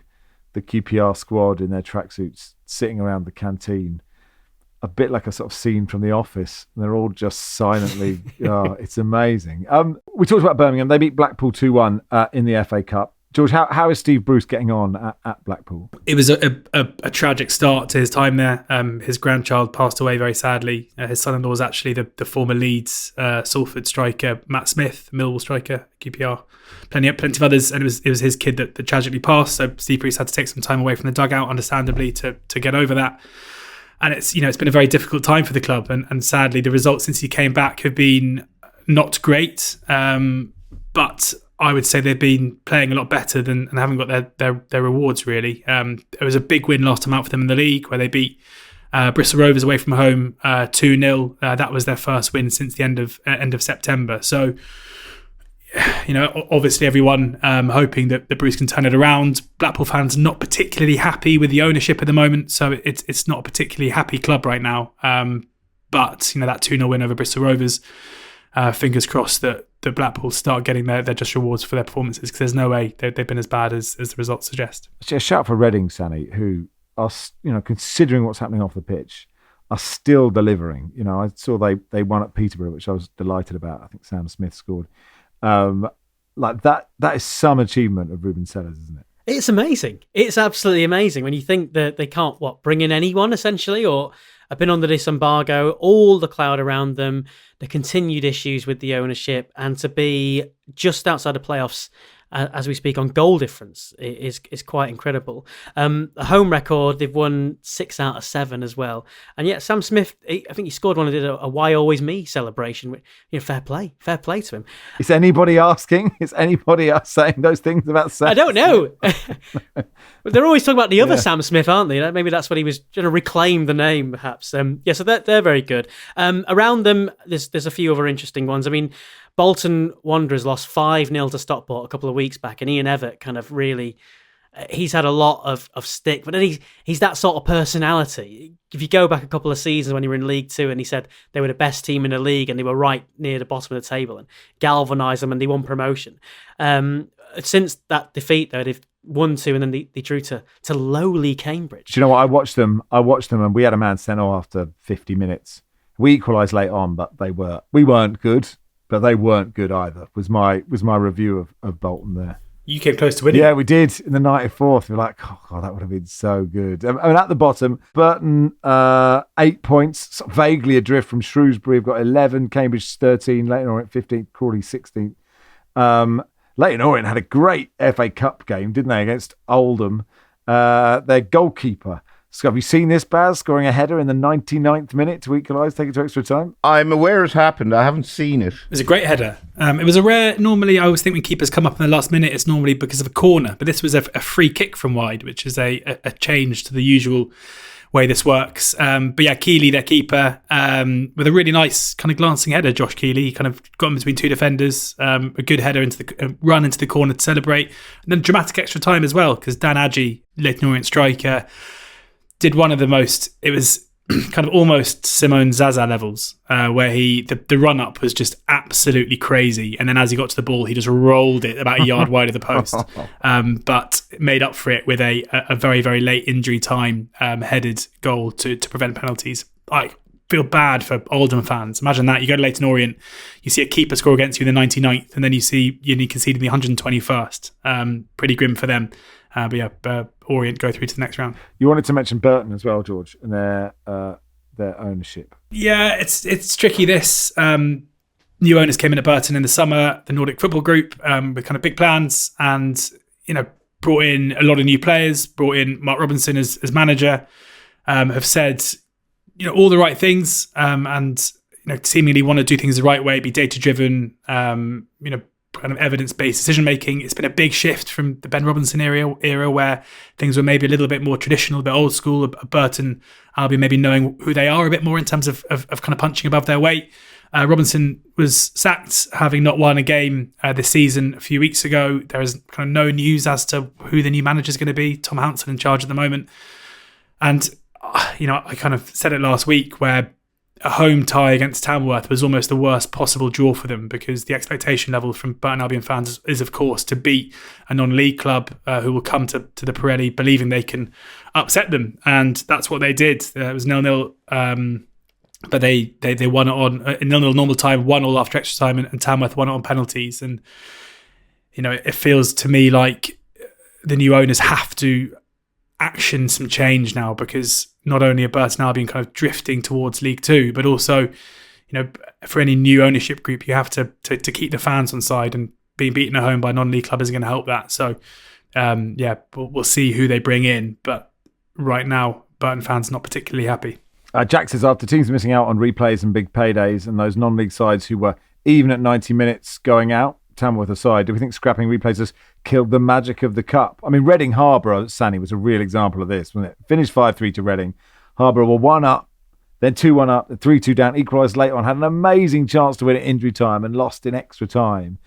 the QPR squad in their tracksuits sitting around the canteen. A bit like a sort of scene from The Office. They're all just silently, it's amazing. We talked about Birmingham. They beat Blackpool 2-1 in the FA Cup. George, how is Steve Bruce getting on at Blackpool? It was a tragic start to his time there. His grandchild passed away very sadly. His son-in-law was actually the former Leeds Salford striker, Matt Smith, Millwall striker, QPR. Plenty of others, and it was his kid that tragically passed. So Steve Bruce had to take some time away from the dugout, understandably, to get over that. And it's been a very difficult time for the club, and sadly the results since he came back have been not great. But I would say they've been playing a lot better and haven't got their rewards really. It was a big win last time out for them in the league where they beat Bristol Rovers away from home 2-0. That was their first win since the end of September. So, obviously everyone hoping that Bruce can turn it around. Blackpool fans not particularly happy with the ownership at the moment, so it's not a particularly happy club right now. But that 2-0 win over Bristol Rovers, fingers crossed that Blackpool start getting their just rewards for their performances, because there's no way they've been as bad as the results suggest. A shout for Reading, Sanny, who are, considering what's happening off the pitch, are still delivering. I saw they won at Peterborough, which I was delighted about. I think Sam Smith scored. Like that is some achievement of Ruben Sellers, isn't it? It's amazing. It's absolutely amazing when you think that they can't bring in anyone essentially, or have been under this embargo, all the cloud around them, the continued issues with the ownership, and to be just outside the playoffs as we speak on goal difference is quite incredible. A home record, they've won 6 out of 7 as well. And yet Sam Smith, I think he scored one and did a why always me celebration. Fair play to him. Is anybody asking? Is anybody saying those things about Sam? I don't know. They're always talking about the other Sam Smith, aren't they? Maybe that's what he was trying to reclaim the name, perhaps. So they're very good. Around them, there's a few other interesting ones. I mean, Bolton Wanderers lost 5-0 to Stockport a couple of weeks back, and Ian Evatt kind of really, he's had a lot of stick, but then he's that sort of personality. If you go back a couple of seasons when he were in League Two, and he said they were the best team in the league and they were right near the bottom of the table, and galvanised them and they won promotion. Since that defeat, though, they've won 2 and then they drew to lowly Cambridge. Do you know what? I watched them and we had a man sent off after 50 minutes. We equalised late on, but we weren't good. But they weren't good either, was my review of Bolton there. You came close to winning. Yeah, we did in the 94th. We were like, oh, God, that would have been so good. I mean, at the bottom, Burton, 8 points, sort of vaguely adrift from Shrewsbury. We've got 11, Cambridge 13, Leyton Orient 15, Crawley 16th. Leyton Orient had a great FA Cup game, didn't they, against Oldham. Their goalkeeper, so have you seen this, Baz, scoring a header in the 99th minute to equalise, take it to extra time? I'm aware it happened. I haven't seen it. It was a great header. It was a rare... Normally, I always think when keepers come up in the last minute, it's normally because of a corner. But this was a free kick from wide, which is a change to the usual way this works. But yeah, Keeley, their keeper, with a really nice kind of glancing header, Josh Keeley. He kind of got in between 2 defenders, a good header into the run into the corner to celebrate. And then dramatic extra time as well, because Dan Adji, Leyton Orient striker, did one of the most, it was kind of almost Simone Zaza levels, where the run-up was just absolutely crazy. And then as he got to the ball, he just rolled it about a yard wide of the post. But made up for it with a very, very late injury time headed goal to prevent penalties. I feel bad for Oldham fans. Imagine that. You go to Leyton Orient, you see a keeper score against you in the 99th, and then you concede in the 121st. Pretty grim for them. But yeah, Orient go through to the next round. You wanted to mention Burton as well, George, and their ownership. Yeah, it's tricky. This new owners came in at Burton in the summer, the Nordic Football Group, with kind of big plans, and brought in a lot of new players. Brought in Mark Robinson as manager. Have said all the right things, and seemingly want to do things the right way, be data driven. Kind of evidence-based decision-making. It's been a big shift from the Ben Robinson era where things were maybe a little bit more traditional, a bit old school. Burton, Albion maybe knowing who they are a bit more in terms of kind of punching above their weight. Robinson was sacked, having not won a game this season a few weeks ago. There is kind of no news as to who the new manager is going to be. Tom Hounsell in charge at the moment. And, I kind of said it last week where a home tie against Tamworth was almost the worst possible draw for them, because the expectation level from Burton Albion fans is of course, to beat a non-league club who will come to the Pirelli believing they can upset them. And that's what they did. It was 0-0, but they won it on 0-0 normal time, 1-1 after extra time, and Tamworth won it on penalties. And, it feels to me like the new owners have to action some change now, because not only are Burton Albion kind of drifting towards League Two, but also, for any new ownership group, you have to keep the fans on side, and being beaten at home by a non-league club isn't going to help that. So, we'll see who they bring in. But right now, Burton fans not particularly happy. Jack says, after teams missing out on replays and big paydays and those non-league sides who were even at 90 minutes going out, Tamworth aside, do we think scrapping replays has killed the magic of the Cup? I mean, Reading Harborough, Sanny, was a real example of this, wasn't it? Finished 5-3 to Reading. Harborough were 1 up, then 2-1 up, 3-2 down, equalised later on, had an amazing chance to win at injury time and lost in extra time.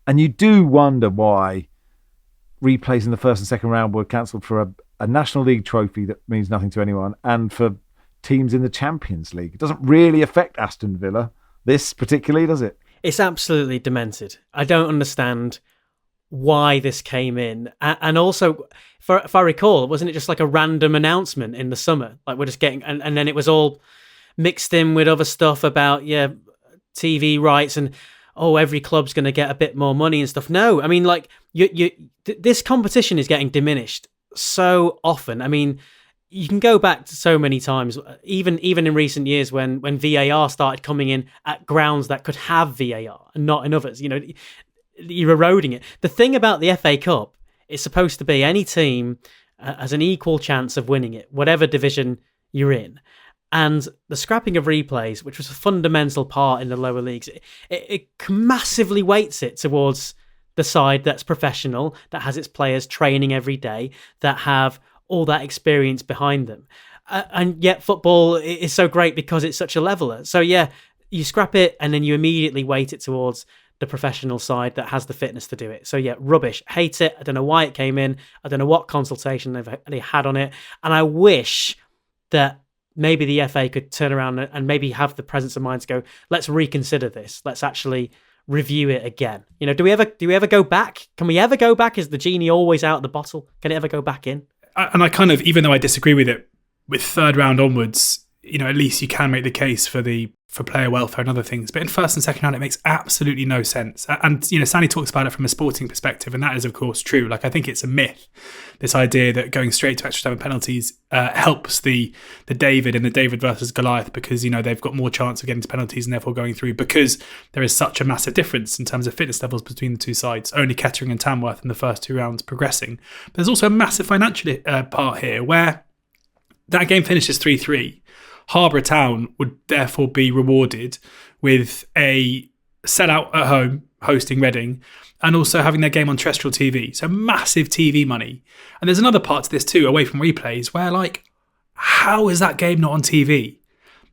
And you do wonder why replays in the first and second round were cancelled for a National League trophy that means nothing to anyone and for teams in the Champions League. It doesn't really affect Aston Villa, this particularly, does it? It's absolutely demented. I don't understand why this came in. And also, if I recall, wasn't it just like a random announcement in the summer? Like we're just getting, and then it was all mixed in with other stuff about, TV rights and, every club's going to get a bit more money and stuff. No, I mean, like, this competition is getting diminished so often. I mean, you can go back to so many times, even in recent years when VAR started coming in at grounds that could have VAR and not in others. You know, you're eroding it. The thing about the FA Cup, it's supposed to be any team has an equal chance of winning it, whatever division you're in. And the scrapping of replays, which was a fundamental part in the lower leagues, it massively weights it towards the side that's professional, that has its players training every day, that have all that experience behind them. And yet football is so great because it's such a leveler. So yeah, you scrap it and then you immediately weight it towards the professional side that has the fitness to do it. So yeah, rubbish. Hate it. I don't know why it came in. I don't know what consultation they had on it. And I wish that maybe the FA could turn around and maybe have the presence of mind to go, let's reconsider this. Let's actually review it again. You know, do we ever go back? Can we ever go back? Is the genie always out of the bottle? Can it ever go back in? And I kind of, even though I disagree with it, with third round onwards, you know, at least you can make the case for player welfare and other things. But in first and second round, it makes absolutely no sense. And, you know, Sanny talks about it from a sporting perspective, and that is, of course, true. Like, I think it's a myth, this idea that going straight to extra time and penalties helps the David in the David versus Goliath because, you know, they've got more chance of getting to penalties and therefore going through because there is such a massive difference in terms of fitness levels between the two sides. Only Kettering and Tamworth in the first 2 rounds progressing. But there's also a massive financial part here where that game finishes 3-3. Harborough Town would therefore be rewarded with a sellout at home, hosting Reading, and also having their game on terrestrial TV. So massive TV money. And there's another part to this too, away from replays, where like, how is that game not on TV?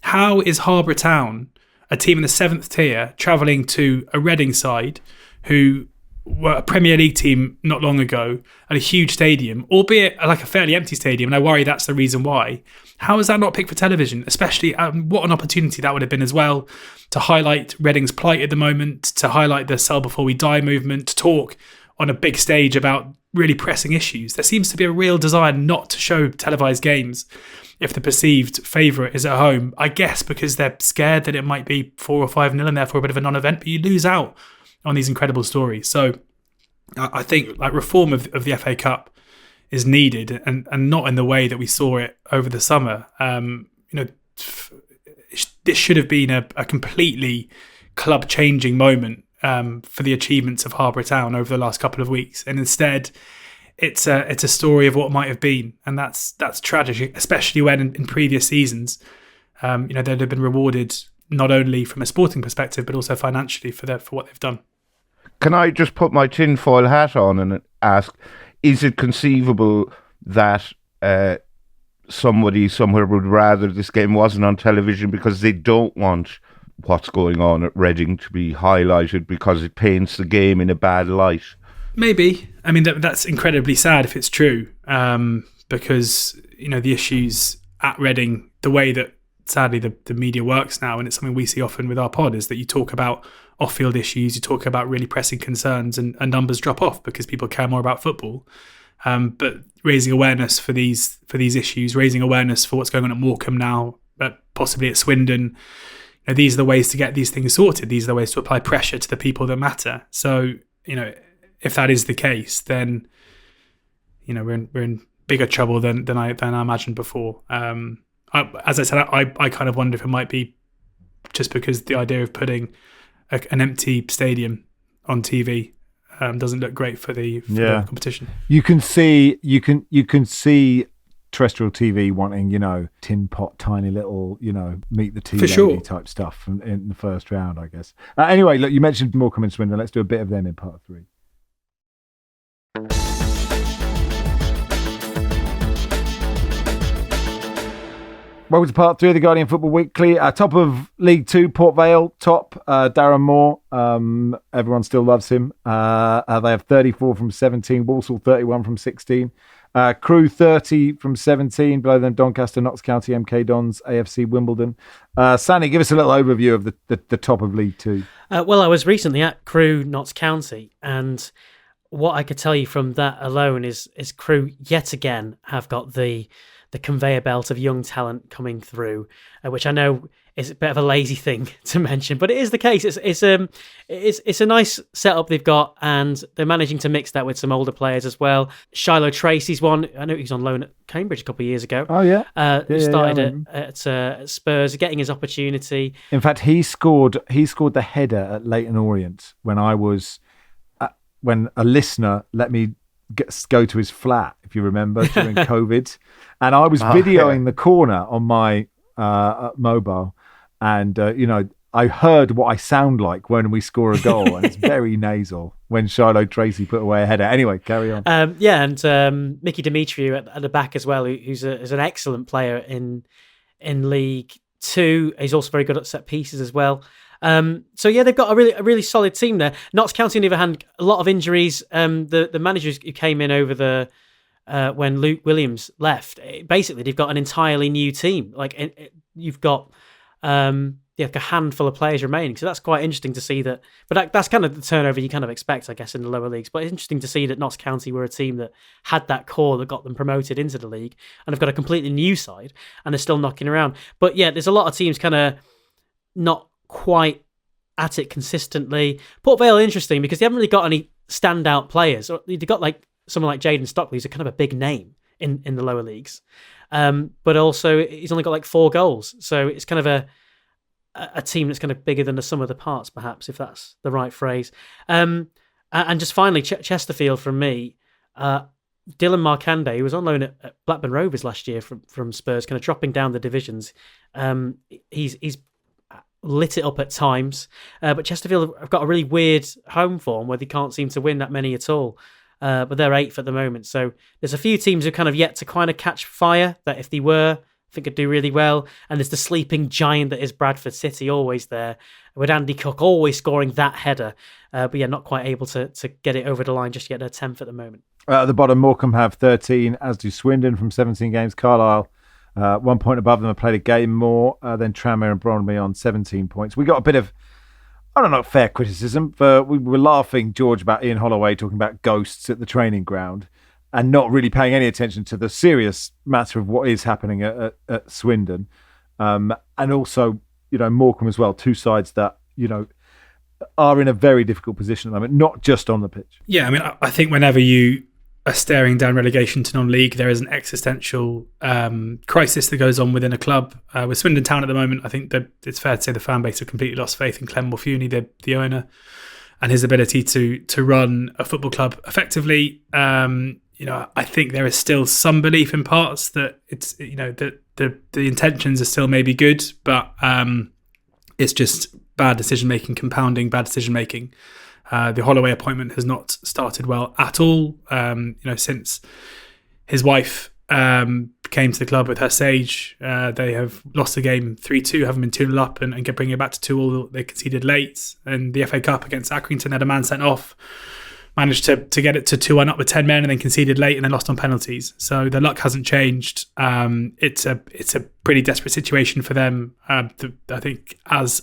How is Harborough Town, a team in the 7th tier, travelling to a Reading side who were a Premier League team not long ago at a huge stadium, albeit like a fairly empty stadium, and I worry that's the reason why. How is that not picked for television? Especially, what an opportunity that would have been as well to highlight Reading's plight at the moment, to highlight the sell before we die movement, to talk on a big stage about really pressing issues. There seems to be a real desire not to show televised games if the perceived favourite is at home. I guess because they're scared that it might be 4 or 5-0 and therefore a bit of a non-event, but you lose out on these incredible stories. So I think like reform of the FA Cup is needed and not in the way that we saw it over the summer. This should have been a completely club-changing moment for the achievements of Harborough Town over the last couple of weeks. And instead, it's a story of what might have been. And that's tragic, especially when in previous seasons, they'd have been rewarded not only from a sporting perspective, but also financially for what they've done. Can I just put my tinfoil hat on and ask, is it conceivable that somebody somewhere would rather this game wasn't on television because they don't want what's going on at Reading to be highlighted because it paints the game in a bad light? Maybe. I mean, that's incredibly sad if it's true, because, you know, the issues at Reading, the way that sadly the media works now, and it's something we see often with our pod, is that you talk about off-field issues, you talk about really pressing concerns, and numbers drop off because people care more about football. But raising awareness for these issues, raising awareness for what's going on at Morecambe now, but possibly at Swindon, you know, these are the ways to get these things sorted. These are the ways to apply pressure to the people that matter. So, you know, if that is the case, then, you know, we're in bigger trouble than I imagined before. As I said, I kind of wonder if it might be just because the idea of putting an empty stadium on TV doesn't look great for the competition. You can see terrestrial TV wanting, tin pot, tiny little, meet the tea For lady sure. type stuff in the first round, I guess. Anyway, look, you mentioned Morecambe and Swindon. Let's do a bit of them in part 3. Welcome to part 3 of the Guardian Football Weekly. Top of League 2, Port Vale, top. Darren Moore, everyone still loves him. They have 34 from 17. Walsall 31 from 16. Crewe 30 from 17. Below them, Doncaster, Notts County, MK Dons, AFC Wimbledon. Sanny, give us a little overview of the top of League 2. Well, I was recently at Crewe, Notts County, and what I could tell you from that alone is Crewe yet again have got the conveyor belt of young talent coming through, which I know is a bit of a lazy thing to mention, but it is the case. It's a nice setup they've got, and they're managing to mix that with some older players as well. Shiloh Tracy's one. I know he was on loan at Cambridge a couple of years ago. Oh yeah, started at Spurs, getting his opportunity. In fact, he scored the header at Leyton Orient when I was when a listener let me go to his flat, if you remember, during COVID, and I was videoing the corner on my mobile, and I heard what I sound like when we score a goal, and it's very nasal when Shiloh Tracy put away a header. Anyway, carry on. And Mickey Demetriou at the back as well, who's an excellent player in League 2. He's also very good at set pieces as well. So yeah, they've got a really solid team there. Notts County, on the other hand, a lot of injuries. The managers who came in over when Luke Williams left, basically they've got an entirely new team. You've got a handful of players remaining, so that's quite interesting to see that. But that's kind of the turnover you kind of expect, I guess, in the lower leagues. But it's interesting to see that Notts County were a team that had that core that got them promoted into the league, and have got a completely new side, and they're still knocking around. But yeah, there's a lot of teams kind of not quite at it consistently. Port Vale, interesting because they haven't really got any standout players. They've got someone like Jaden Stockley, who's a kind of a big name in the lower leagues, but also he's only got 4 goals, so it's kind of a team that's kind of bigger than the sum of the parts, perhaps, if that's the right phrase. And just finally, Chesterfield from me. Dylan Markande, who was on loan at Blackburn Rovers last year from Spurs, kind of dropping down the divisions. He's lit it up at times, but Chesterfield have got a really weird home form where they can't seem to win that many at all, but they're 8th at the moment. So there's a few teams who kind of yet to kind of catch fire that if they were, I think could do really well. And there's the sleeping giant that is Bradford City, always there, with Andy Cook always scoring that header, but yeah, not quite able to get it over the line just yet. They're 10th at the moment. At the bottom, Morecambe have 13, as do Swindon from 17 games. Carlisle 1 point above them, have played a game more than Tranmere and Bromley on 17 points. We got a bit of, I don't know, fair criticism. We were laughing, George, about Ian Holloway talking about ghosts at the training ground and not really paying any attention to the serious matter of what is happening at Swindon. And also, Morecambe as well, 2 sides that, are in a very difficult position at the moment, not just on the pitch. Yeah, I mean, I think whenever you are staring down relegation to non-league, there is an existential crisis that goes on within a club. With Swindon Town at the moment, I think that it's fair to say the fan base have completely lost faith in Clem Morfuni, the owner, and his ability to run a football club effectively. I think there is still some belief in parts that it's that the intentions are still maybe good, but it's just bad decision making, compounding bad decision making. The Holloway appointment has not started well at all. Since his wife came to the club with her Sage, they have lost the game 3-2, haven't been 2-0 up, and bringing it back to 2-2. They conceded late, and the FA Cup against Accrington had a man sent off, managed to get it to 2-1 up with 10 men, and then conceded late, and then lost on penalties. So their luck hasn't changed. It's a pretty desperate situation for them. I think as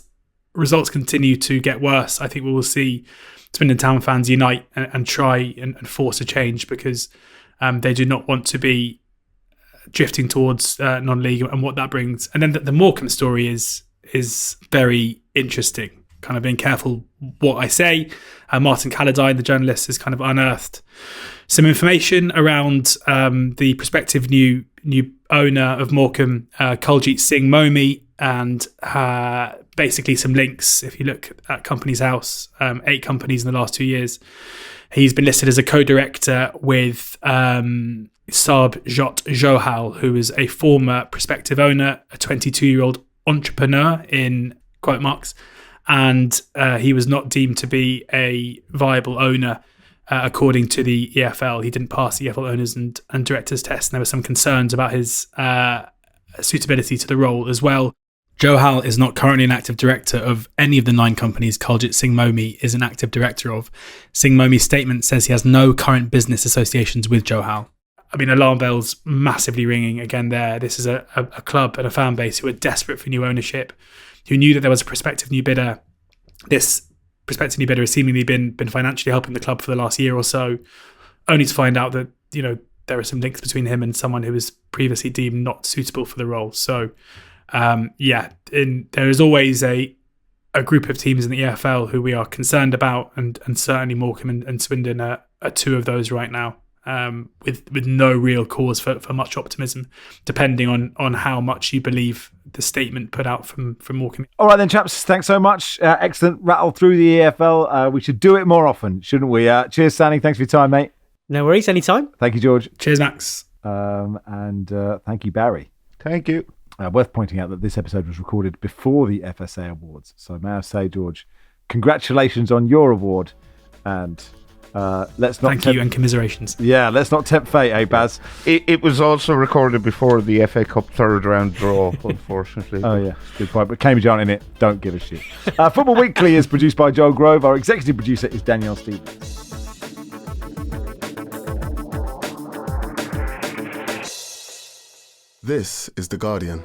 results continue to get worse, I think we will see Swindon Town fans unite and try and force a change, because they do not want to be drifting towards non-league and what that brings. And then the Morecambe story is very interesting. Kind of being careful what I say. Martin Calladine, the journalist, has kind of unearthed some information around the prospective new owner of Morecambe, Kuljit Singh Momi, and basically some links. If you look at Companies House, 8 companies in the last 2 years. He's been listed as a co-director with Sarbjot Johal, who is a former prospective owner, a 22-year-old entrepreneur in quote marks, and he was not deemed to be a viable owner according to the EFL. He didn't pass the EFL owners and directors test, and there were some concerns about his suitability to the role as well. Johal is not currently an active director of any of the 9 companies Kuljit Singh Momi is an active director of. Singh Momi's statement says he has no current business associations with Johal. I mean, alarm bells massively ringing again there. This is a club and a fan base who are desperate for new ownership, who knew that there was a prospective new bidder. This prospective new bidder has seemingly been financially helping the club for the last year or so, only to find out that, you know, there are some links between him and someone who was previously deemed not suitable for the role. So, there is always a group of teams in the EFL who we are concerned about, and certainly Morecambe and Swindon are 2 of those right now, with no real cause for much optimism, depending on how much you believe the statement put out from Morecambe. All right then, chaps, thanks so much. Excellent rattle through the EFL. We should do it more often, shouldn't we? Cheers, Sanny. Thanks for your time, mate. No worries, anytime. Thank you, George. Cheers, Max. And thank you, Barry. Thank you. Worth pointing out that this episode was recorded before the FSA Awards. So may I say, George, congratulations on your award. And let's not... Thank you and commiserations. Yeah, let's not tempt fate, eh, Baz? It was also recorded before the FA Cup third round draw, unfortunately. Oh, yeah, good point. But Cambridge aren't in it. Don't give a shit. Football Weekly is produced by Joel Grove. Our executive producer is Danielle Stevens. This is The Guardian.